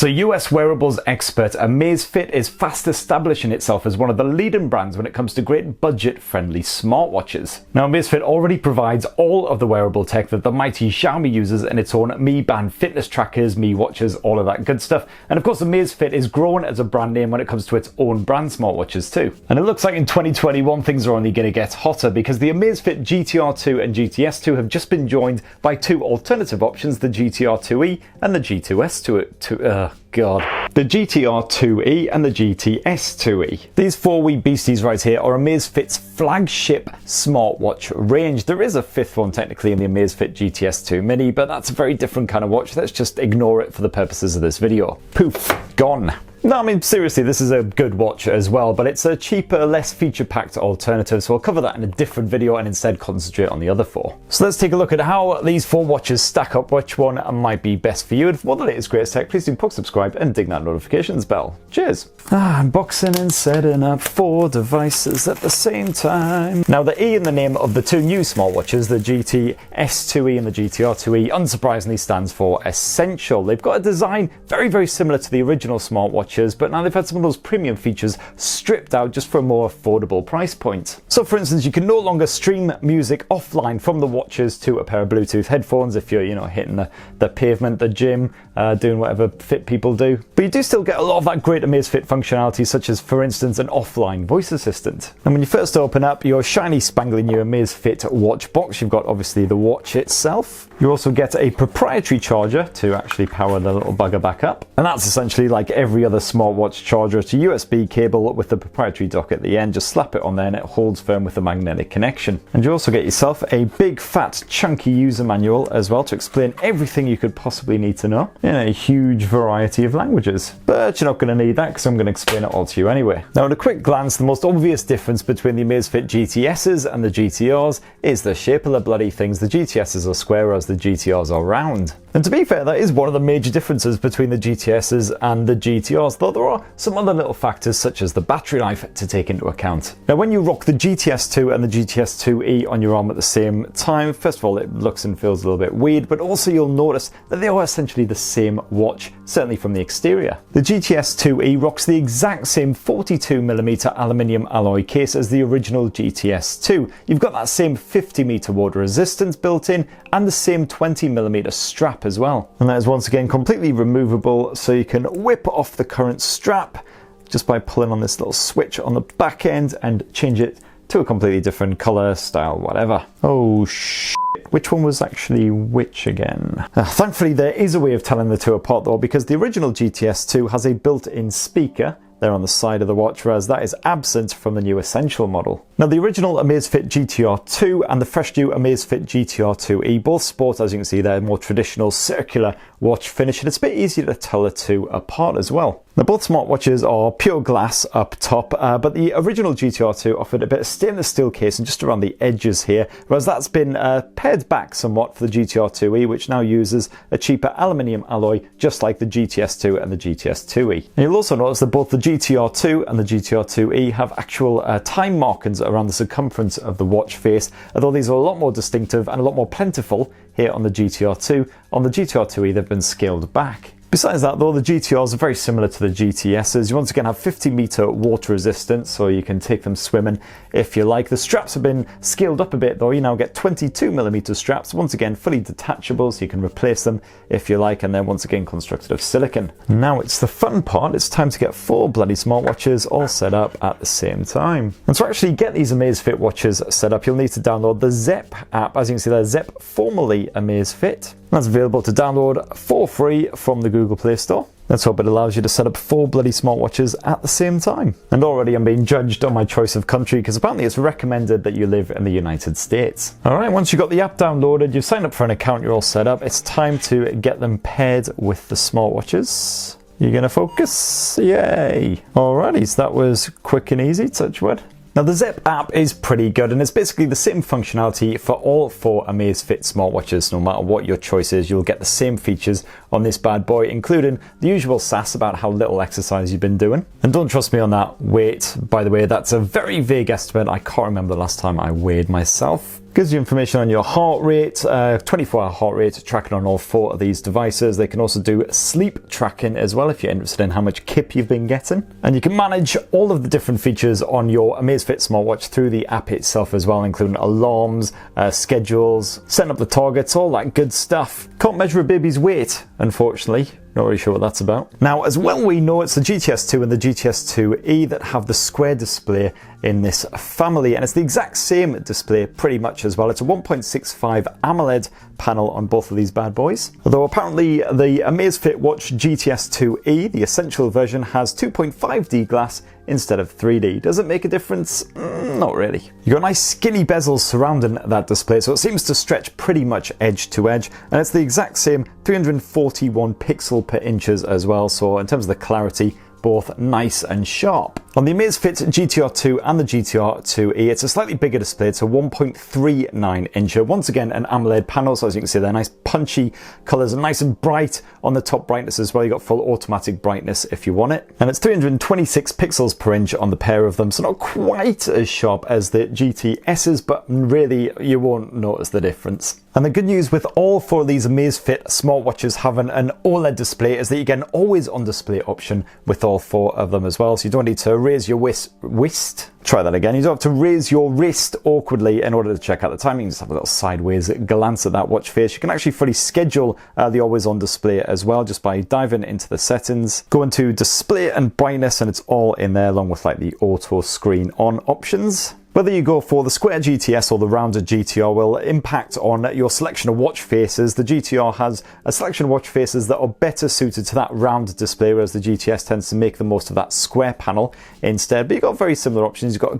So US wearables expert Amazfit is fast establishing itself as one of the leading brands when it comes to great budget-friendly smartwatches. Now Amazfit already provides all of the wearable tech that the mighty Xiaomi uses in its own Mi Band fitness trackers, Mi Watches, all of that good stuff. And of course Amazfit is growing as a brand name when it comes to its own brand smartwatches too. And it looks like in 2021 things are only going to get hotter because the Amazfit GTR 2 and GTS 2 have just been joined by two alternative options, the GTR 2E and the GTS 2E. The GTR 2E and the GTS 2E. These four wee beasties right here are Amazfit's flagship smartwatch range. There is a fifth one technically in the Amazfit GTS 2 Mini, but that's a very different kind of watch. Let's just ignore it for the purposes of this video. Poof, gone. No, I mean, seriously, this is a good watch as well, but it's a cheaper, less feature-packed alternative, so I'll cover that in a different video and instead concentrate on the other four. So let's take a look at how these four watches stack up, which one might be best for you, and for more of the latest greatest tech, please do subscribe and ding that notifications bell. Cheers! Unboxing and setting up four devices at the same time. Now, the E in the name of the two new smartwatches, the GTS 2E and the GTR 2E, unsurprisingly stands for Essential. They've got a design very, very similar to the original smartwatch, but now they've had some of those premium features stripped out just for a more affordable price point. So for instance, you can no longer stream music offline from the watches to a pair of Bluetooth headphones if you're, hitting the pavement, the gym, doing whatever fit people do. But you do still get a lot of that great Amazfit functionality, such as, for instance, an offline voice assistant. And when you first open up your shiny spangly new Amazfit watch box, you've got obviously the watch itself. You also get a proprietary charger to actually power the little bugger back up. And that's essentially like every other smartwatch charger. It's a USB cable with the proprietary dock at the end. Just slap it on there and it holds firm with a magnetic connection. And you also get yourself a big fat chunky user manual as well to explain everything you could possibly need to know in a huge variety of languages. But you're not going to need that because I'm going to explain it all to you anyway. Now at a quick glance, the most obvious difference between the Amazfit GTSs and the GTRs is the shape of the bloody things. The GTSs are square whereas the GTRs are round. And to be fair, that is one of the major differences between the GTSs and the GTRs, though there are some other little factors such as the battery life to take into account. Now when you rock the GTS 2 and the GTS 2E on your arm at the same time, first of all it looks and feels a little bit weird, but also you'll notice that they are essentially the same watch, certainly from the exterior. The GTS 2E rocks the exact same 42mm aluminium alloy case as the original GTS 2. You've got that same 50m water resistance built in and the same 20mm strap as well. And that is once again completely removable, so you can whip off the current strap just by pulling on this little switch on the back end and change it to a completely different color, style, whatever. Oh shit. Which one was actually which again? Thankfully there is a way of telling the two apart though, because the original GTS 2 has a built-in speaker there on the side of the watch, whereas that is absent from the new Essential model. Now the original Amazfit GTR 2 and the fresh new Amazfit GTR 2E both sport, as you can see there, more traditional circular watch finish, and it's a bit easier to tell the two apart as well. Now both smartwatches are pure glass up top, but the original GTR 2 offered a bit of stainless steel casing just around the edges here, whereas that's been pared back somewhat for the GTR 2E, which now uses a cheaper aluminium alloy just like the GTS 2 and the GTS 2E. And you'll also notice that both the GTR 2 and the GTR 2E have actual time markings around the circumference of the watch face, although these are a lot more distinctive and a lot more plentiful here on the GTR 2. On the GTR 2E they've been scaled back. Besides that though, the GTRs are very similar to the GTSs. You once again have 50m water resistance, so you can take them swimming if you like. The straps have been scaled up a bit though. You now get 22mm straps, once again fully detachable, so you can replace them if you like, and they're once again constructed of silicon. Now it's the fun part. It's time to get four bloody smartwatches all set up at the same time. And to actually get these Amazfit watches set up, you'll need to download the Zepp app. As you can see there, Zepp, formerly Amazfit. That's available to download for free from the Google Play Store. Let's hope it allows you to set up four bloody smartwatches at the same time. And already I'm being judged on my choice of country because apparently it's recommended that you live in the United States. Alright, once you've got the app downloaded, you've signed up for an account, you're all set up, it's time to get them paired with the smartwatches. You're gonna focus? Yay! Alrighty, so that was quick and easy, touch wood. Now the Zepp app is pretty good and it's basically the same functionality for all four Amazfit smartwatches. No matter what your choice is, you'll get the same features on this bad boy, including the usual sass about how little exercise you've been doing. And don't trust me on that weight, by the way, that's a very vague estimate. I can't remember the last time I weighed myself. Gives you information on your heart rate, 24-hour heart rate tracking on all 4 of these devices. They can also do sleep tracking as well if you're interested in how much kip you've been getting. And you can manage all of the different features on your Amazfit smartwatch through the app itself as well, including alarms, schedules, setting up the targets, all that good stuff. Can't measure a baby's weight, unfortunately. Not really sure what that's about. Now, as well we know it's the GTS 2 and the GTS 2E that have the square display in this family, and it's the exact same display pretty much as well. It's a 1.65 AMOLED panel on both of these bad boys. Although apparently the Amazfit Watch GTS 2E, the essential version, has 2.5D glass instead of 3D. Does it make a difference? Not really. You've got nice skinny bezels surrounding that display, so it seems to stretch pretty much edge to edge, and it's the exact same 341 pixel per inches as well, so in terms of the clarity, both nice and sharp. On the Amazfit GTR 2 and the GTR 2E, it's a slightly bigger display. It's a 1.39 incher. Once again, an AMOLED panel, so as you can see, they're nice punchy colours and nice and bright on the top brightness as well. You've got full automatic brightness if you want it. And it's 326 pixels per inch on the pair of them, so not quite as sharp as the GTS's, but really you won't notice the difference. And the good news with all 4 of these Amazfit smartwatches having an OLED display is that you get an always on display option with all 4 of them as well. So you don't need to raise your wrist. Try that again. You don't have to raise your wrist awkwardly in order to check out the time. You can just have a little sideways glance at that watch face. You can actually fully schedule the always on display as well just by diving into the settings, go into display and brightness, and it's all in there along with like the auto screen on options. Whether you go for the square GTS or the rounded GTR will impact on your selection of watch faces. The GTR has a selection of watch faces that are better suited to that rounded display, whereas the GTS tends to make the most of that square panel instead. But you've got very similar options. You've got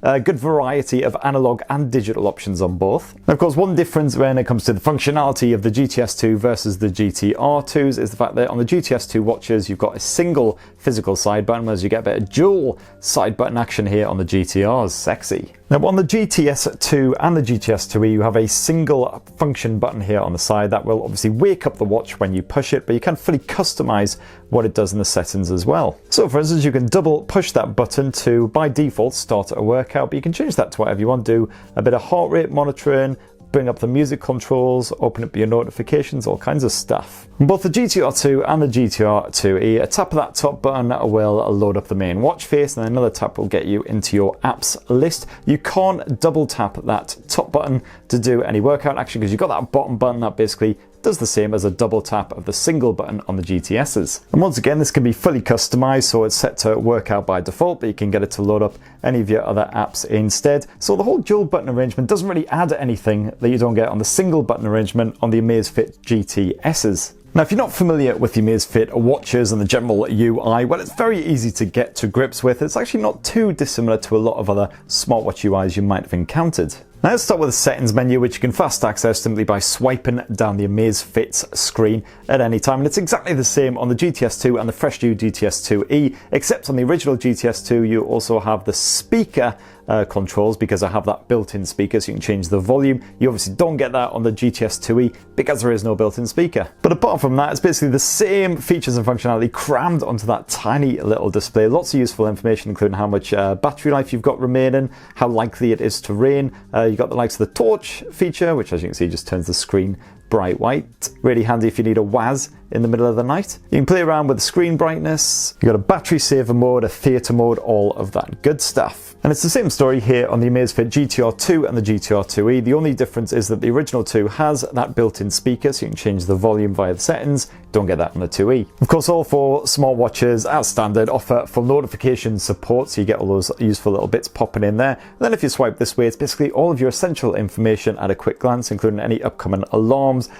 a good variety of analog and digital options on both. And of course, one difference when it comes to the functionality of the GTS 2 versus the GTR 2s is the fact that on the GTS 2 watches, you've got a single physical side button, whereas you get a bit of dual side button action here on the GTRs. Now on the GTS 2 and the GTS 2E, you have a single function button here on the side that will obviously wake up the watch when you push it, but you can fully customize what it does in the settings as well. So for instance, you can double push that button to, by default, start a workout, but you can change that to whatever you want. Do a bit of heart rate monitoring, bring up the music controls, open up your notifications, all kinds of stuff. Both the GTR 2 and the GTR 2E, a tap of that top button will load up the main watch face, and then another tap will get you into your apps list. You can't double tap that top button to do any workout action because you've got that bottom button that basically does the same as a double tap of the single button on the GTS's. And once again, this can be fully customized, so it's set to workout by default, but you can get it to load up any of your other apps instead. So the whole dual button arrangement doesn't really add anything that you don't get on the single button arrangement on the Amazfit GTS's. Now, if you're not familiar with the Amazfit watches and the general UI, well, it's very easy to get to grips with. It's actually not too dissimilar to a lot of other smartwatch UIs you might have encountered. Now let's start with the settings menu, which you can fast access simply by swiping down the Amazfit's screen at any time. And it's exactly the same on the GTS 2 and the fresh new GTS 2E, except on the original GTS 2 you also have the speaker controls because I have that built-in speaker, so you can change the volume. You obviously don't get that on the GTS 2E because there is no built-in speaker. But apart from that, it's basically the same features and functionality crammed onto that tiny little display. Lots of useful information, including how much battery life you've got remaining, how likely it is to rain. You've got the likes of the torch feature, which as you can see just turns the screen bright white. Really handy if you need a WAS in the middle of the night. You can play around with the screen brightness. You've got a battery saver mode, a theatre mode, all of that good stuff. And it's the same story here on the Amazfit GTR 2 and the GTR 2E. The only difference is that the original 2 has that built-in speaker, so you can change the volume via the settings. Don't get that on the 2E. Of course, all 4 smartwatches, as standard, offer full notification support, so you get all those useful little bits popping in there. And then if you swipe this way, it's basically all of your essential information at a quick glance, including any upcoming alarms,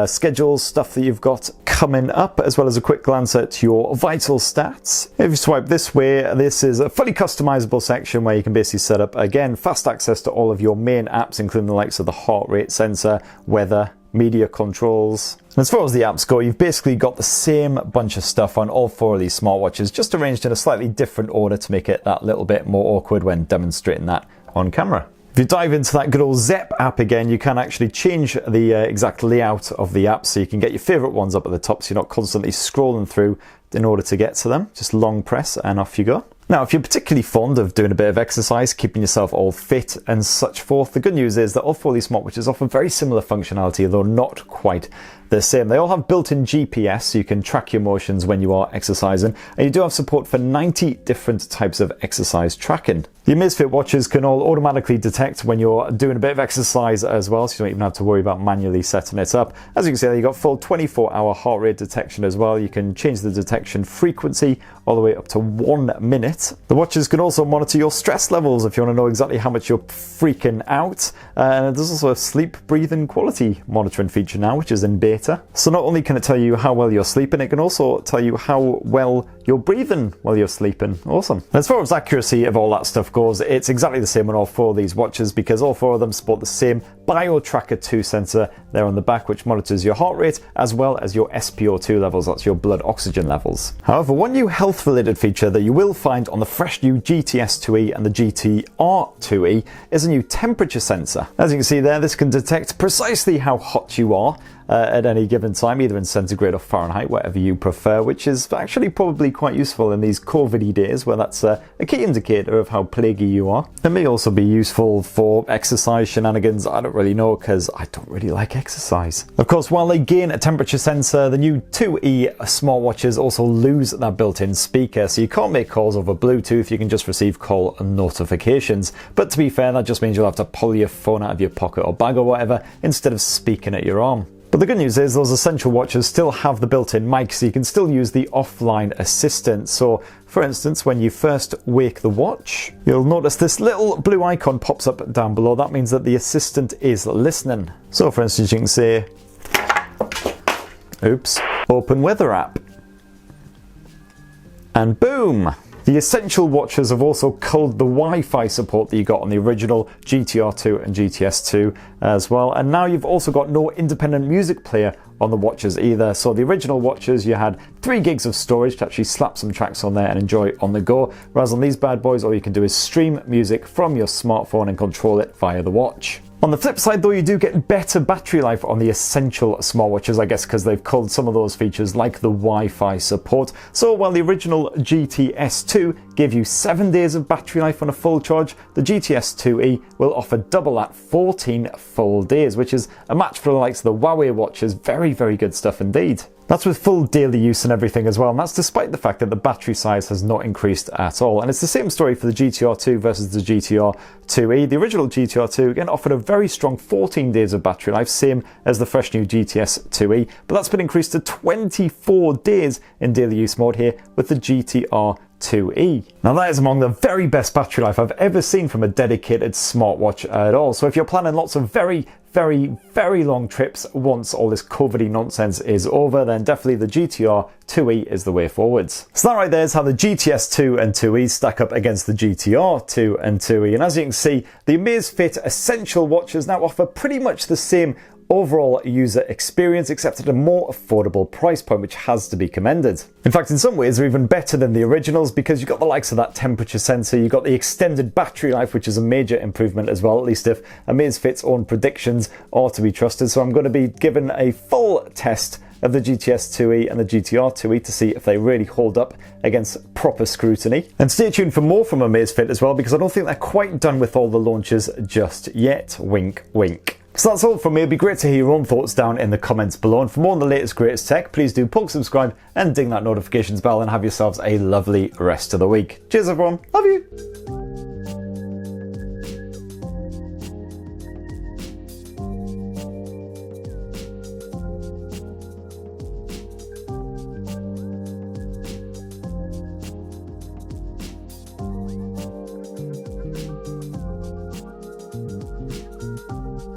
schedules, stuff that you've got coming up, as well as a quick glance at your vital stats. If you swipe this way, this is a fully customizable section where you can basically set up, again, fast access to all of your main apps, including the likes of the heart rate sensor, weather, media controls. And as far as the apps go, you've basically got the same bunch of stuff on all 4 of these smartwatches, just arranged in a slightly different order to make it that little bit more awkward when demonstrating that on camera. If you dive into that good old Zep app again, you can actually change the exact layout of the app, so you can get your favorite ones up at the top so you're not constantly scrolling through in order to get to them. Just long press and off you go. Now, if you're particularly fond of doing a bit of exercise, keeping yourself all fit and such forth, the good news is that all 4 of these smartwatches offer very similar functionality, though not quite the same. They all have built-in GPS, so you can track your motions when you are exercising, and you do have support for 90 different types of exercise tracking. The Amazfit watches can all automatically detect when you're doing a bit of exercise as well, so you don't even have to worry about manually setting it up. As you can see, you've got full 24-hour heart rate detection as well. You can change the detection frequency all the way up to 1 minute. The watches can also monitor your stress levels if you want to know exactly how much you're freaking out. And there's also a sleep, breathing, quality monitoring feature now, which is in beta. So not only can it tell you how well you're sleeping, it can also tell you how well you're breathing while you're sleeping. Awesome. As far as accuracy of all that stuff goes, it's exactly the same on all 4 of these watches because all 4 of them support the same BioTracker 2 sensor there on the back, which monitors your heart rate as well as your SpO2 levels, that's your blood oxygen levels. However, one new health-related feature that you will find on the fresh new GTS 2E and the GTR 2E is a new temperature sensor. As you can see there, this can detect precisely how hot you are at any given time, either in centigrade or Fahrenheit, whatever you prefer, which is actually probably quite useful in these COVID-y days where that's a key indicator of how plaguey you are. It may also be useful for exercise shenanigans. I don't really know because I don't really like exercise. Of course, while they gain a temperature sensor, the new 2E smartwatches also lose that built-in speaker, so you can't make calls over Bluetooth, you can just receive call notifications. But to be fair, that just means you'll have to pull your phone out of your pocket or bag or whatever instead of speaking at your arm. But the good news is those essential watches still have the built-in mic, so you can still use the offline assistant. So, for instance, when you first wake the watch, you'll notice this little blue icon pops up down below. That means that the assistant is listening. So, for instance, you can say, oops, open weather app. And boom! The Essential watches have also culled the Wi-Fi support that you got on the original GTR 2 and GTS 2 as well, and now you've also got no independent music player on the watches either. So the original watches, you had 3 gigs of storage to actually slap some tracks on there and enjoy on the go, whereas on these bad boys all you can do is stream music from your smartphone and control it via the watch. On the flip side though, you do get better battery life on the Essential smartwatches, I guess because they've culled some of those features like the Wi-Fi support. So while the original GTS 2 gave you 7 days of battery life on a full charge, the GTS 2E will offer double that, 14 full days, which is a match for the likes of the Huawei watches. Very, very good stuff indeed. That's with full daily use and everything as well, and that's despite the fact that the battery size has not increased at all. And it's the same story for the GTR 2 versus the GTR 2E. The original GTR 2 again offered a very strong 14 days of battery life, same as the fresh new GTS 2E, but that's been increased to 24 days in daily use mode here with the GTR 2E. Now that is among the very best battery life I've ever seen from a dedicated smartwatch at all. So if you're planning lots of very long trips once all this COVID-y nonsense is over, then definitely the GTR 2E is the way forwards. So that right there is how the GTS 2 and 2E stack up against the GTR 2 and 2E. And as you can see, the Amazfit Essential watches now offer pretty much the same overall user experience, except at a more affordable price point, which has to be commended. In fact, in some ways, they're even better than the originals because you've got the likes of that temperature sensor, you've got the extended battery life, which is a major improvement as well, at least if Amazfit's own predictions are to be trusted. So I'm going to be given a full test of the GTS 2E and the GTR 2E to see if they really hold up against proper scrutiny. And stay tuned for more from Amazfit as well, because I don't think they're quite done with all the launches just yet. Wink, wink. So that's all from me. It'd be great to hear your own thoughts down in the comments below. And for more on the latest greatest tech, please do poke subscribe and ding that notifications bell, and have yourselves a lovely rest of the week. Cheers everyone. Love you.